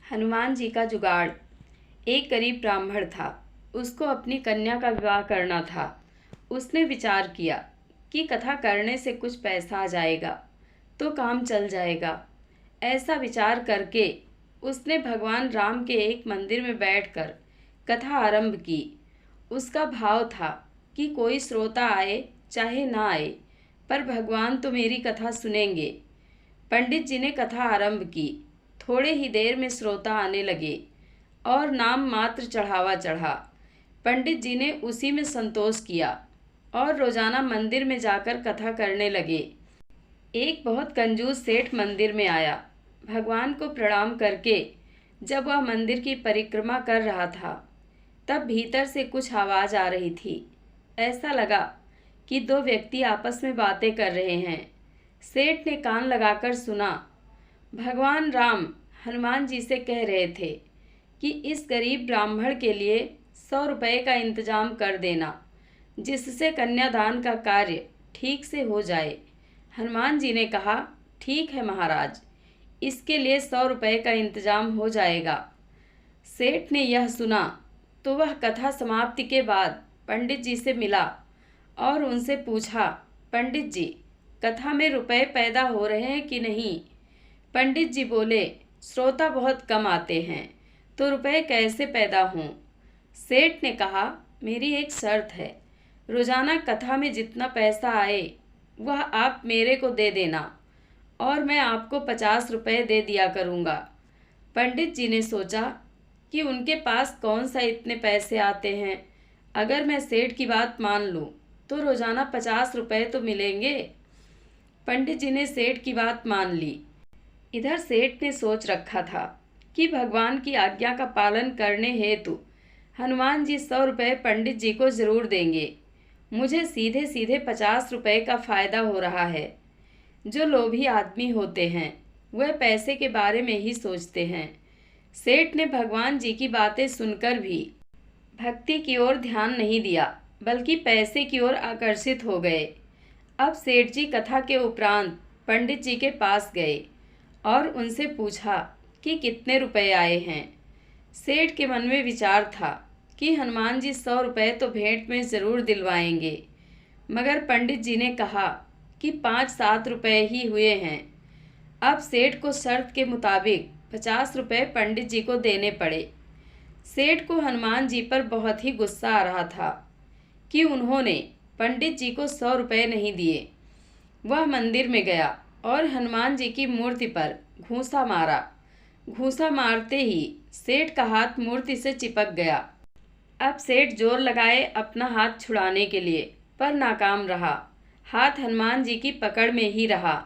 हनुमान जी का जुगाड़। एक गरीब ब्राह्मण था। उसको अपनी कन्या का विवाह करना था। उसने विचार किया कि कथा करने से कुछ पैसा आ जाएगा तो काम चल जाएगा। ऐसा विचार करके उसने भगवान राम के एक मंदिर में बैठकर कथा आरंभ की। उसका भाव था कि कोई श्रोता आए चाहे ना आए, पर भगवान तो मेरी कथा सुनेंगे। पंडित जी ने कथा आरंभ की। थोड़े ही देर में श्रोता आने लगे और नाम मात्र चढ़ावा चढ़ा। पंडित जी ने उसी में संतोष किया और रोजाना मंदिर में जाकर कथा करने लगे। एक बहुत कंजूस सेठ मंदिर में आया। भगवान को प्रणाम करके जब वह मंदिर की परिक्रमा कर रहा था, तब भीतर से कुछ आवाज आ रही थी। ऐसा लगा कि दो व्यक्ति आपस में बातें कर रहे हैं। सेठ ने कान लगाकर सुना। भगवान राम हनुमान जी से कह रहे थे कि इस गरीब ब्राह्मण के लिए 100 रुपये का इंतजाम कर देना, जिससे कन्यादान का कार्य ठीक से हो जाए। हनुमान जी ने कहा, ठीक है महाराज, इसके लिए 100 रुपये का इंतजाम हो जाएगा। सेठ ने यह सुना तो वह कथा समाप्ति के बाद पंडित जी से मिला और उनसे पूछा, पंडित जी, कथा में रुपए पैदा हो रहे हैं कि नहीं? पंडित जी बोले, श्रोता बहुत कम आते हैं तो रुपए कैसे पैदा हों? सेठ ने कहा, मेरी एक शर्त है, रोजाना कथा में जितना पैसा आए वह आप मेरे को दे देना और मैं आपको 50 रुपये दे दिया करूँगा। पंडित जी ने सोचा कि उनके पास कौन सा इतने पैसे आते हैं। अगर मैं सेठ की बात मान लूँ तो रोजाना 50 रुपये तो मिलेंगे। पंडित जी ने सेठ की बात मान ली। इधर सेठ ने सोच रखा था कि भगवान की आज्ञा का पालन करने हेतु हनुमान जी 100 रुपये पंडित जी को जरूर देंगे। मुझे सीधे सीधे 50 रुपये का फायदा हो रहा है। जो लोभी आदमी होते हैं वह पैसे के बारे में ही सोचते हैं। सेठ ने भगवान जी की बातें सुनकर भी भक्ति की ओर ध्यान नहीं दिया, बल्कि पैसे की ओर आकर्षित हो गए। अब सेठ जी कथा के उपरांत पंडित जी के पास गए और उनसे पूछा कि कितने रुपए आए हैं। सेठ के मन में विचार था कि हनुमान जी 100 रुपये तो भेंट में ज़रूर दिलवाएंगे, मगर पंडित जी ने कहा कि 5-7 रुपये ही हुए हैं। अब सेठ को शर्त के मुताबिक 50 रुपये पंडित जी को देने पड़े। सेठ को हनुमान जी पर बहुत ही गुस्सा आ रहा था कि उन्होंने पंडित जी को 100 रुपये नहीं दिए। वह मंदिर में गया और हनुमान जी की मूर्ति पर घूंसा मारा। घूंसा मारते ही सेठ का हाथ मूर्ति से चिपक गया। अब सेठ जोर लगाए अपना हाथ छुड़ाने के लिए, पर नाकाम रहा। हाथ हनुमान जी की पकड़ में ही रहा।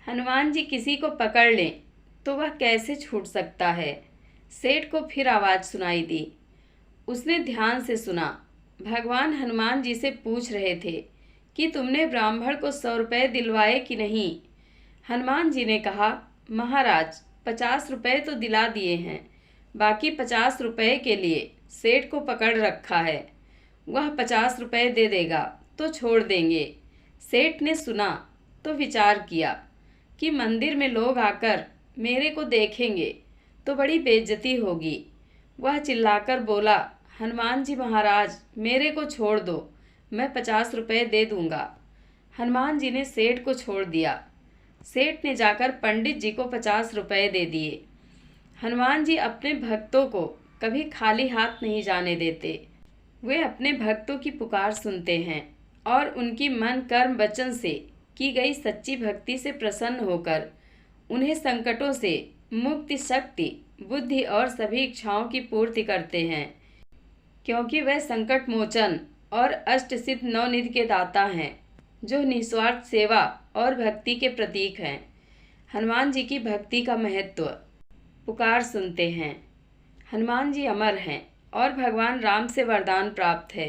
हनुमान जी किसी को पकड़ लें तो वह कैसे छूट सकता है? सेठ को फिर आवाज़ सुनाई दी। उसने ध्यान से सुना। भगवान हनुमान जी से पूछ रहे थे कि तुमने ब्राह्मण को 100 रुपये दिलवाए कि नहीं? हनुमान जी ने कहा, महाराज, 50 रुपये तो दिला दिए हैं, बाकी 50 रुपये के लिए सेठ को पकड़ रखा है। वह 50 रुपये दे देगा तो छोड़ देंगे। सेठ ने सुना तो विचार किया कि मंदिर में लोग आकर मेरे को देखेंगे तो बड़ी बेइज्जती होगी। वह चिल्लाकर बोला, हनुमान जी महाराज, मेरे को छोड़ दो, मैं 50 रुपये दे दूंगा। हनुमान जी ने सेठ को छोड़ दिया। सेठ ने जाकर पंडित जी को 50 रुपये दे दिए। हनुमान जी अपने भक्तों को कभी खाली हाथ नहीं जाने देते। वे अपने भक्तों की पुकार सुनते हैं और उनकी मन कर्म वचन से की गई सच्ची भक्ति से प्रसन्न होकर उन्हें संकटों से मुक्ति, शक्ति, बुद्धि और सभी इच्छाओं की पूर्ति करते हैं, क्योंकि वह संकट मोचन और अष्ट सिद्ध नवनिधि के दाता हैं, जो निस्वार्थ सेवा और भक्ति के प्रतीक हैं। हनुमान जी की भक्ति का महत्व। पुकार सुनते हैं। हनुमान जी अमर हैं और भगवान राम से वरदान प्राप्त है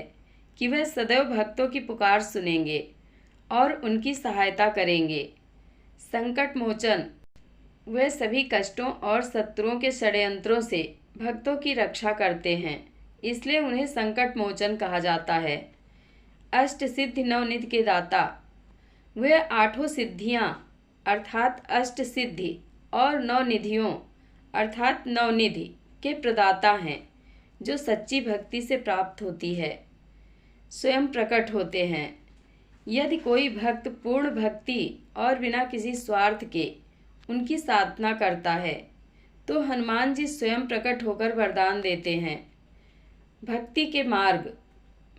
कि वह सदैव भक्तों की पुकार सुनेंगे और उनकी सहायता करेंगे। संकट मोचन, वे सभी कष्टों और शत्रुओं के षड्यंत्रों से भक्तों की रक्षा करते हैं, इसलिए उन्हें संकट मोचन कहा जाता है। अष्ट सिद्धि नवनिधि के दाता, वे 8 सिद्धियां अर्थात अष्ट सिद्धि और 9 निधियों अर्थात नवनिधि के प्रदाता हैं, जो सच्ची भक्ति से प्राप्त होती है, स्वयं प्रकट होते हैं। यदि कोई भक्त पूर्ण भक्ति और बिना किसी स्वार्थ के उनकी साधना करता है तो हनुमान जी स्वयं प्रकट होकर वरदान देते हैं। भक्ति के मार्ग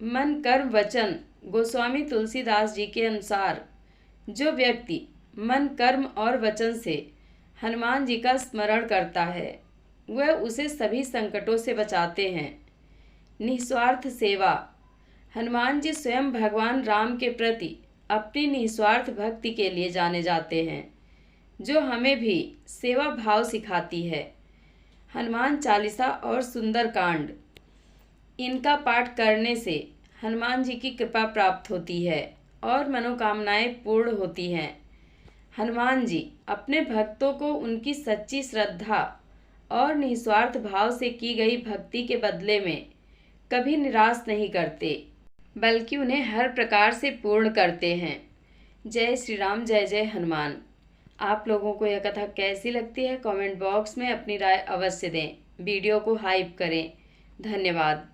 मन कर्म वचन गोस्वामी तुलसीदास जी के अनुसार जो व्यक्ति मन कर्म और वचन से हनुमान जी का स्मरण करता है वह उसे सभी संकटों से बचाते हैं। निस्वार्थ सेवा हनुमान जी स्वयं भगवान राम के प्रति अपनी निस्वार्थ भक्ति के लिए जाने जाते हैं, जो हमें भी सेवा भाव सिखाती है। हनुमान चालीसा और सुंदरकांड, इनका पाठ करने से हनुमान जी की कृपा प्राप्त होती है और मनोकामनाएं पूर्ण होती हैं। हनुमान जी अपने भक्तों को उनकी सच्ची श्रद्धा और निस्वार्थ भाव से की गई भक्ति के बदले में कभी निराश नहीं करते, बल्कि उन्हें हर प्रकार से पूर्ण करते हैं। जय श्री राम, जय जय हनुमान। आप लोगों को यह कथा कैसी लगती है कमेंट बॉक्स में अपनी राय अवश्य दें। वीडियो को हाइप करें। धन्यवाद।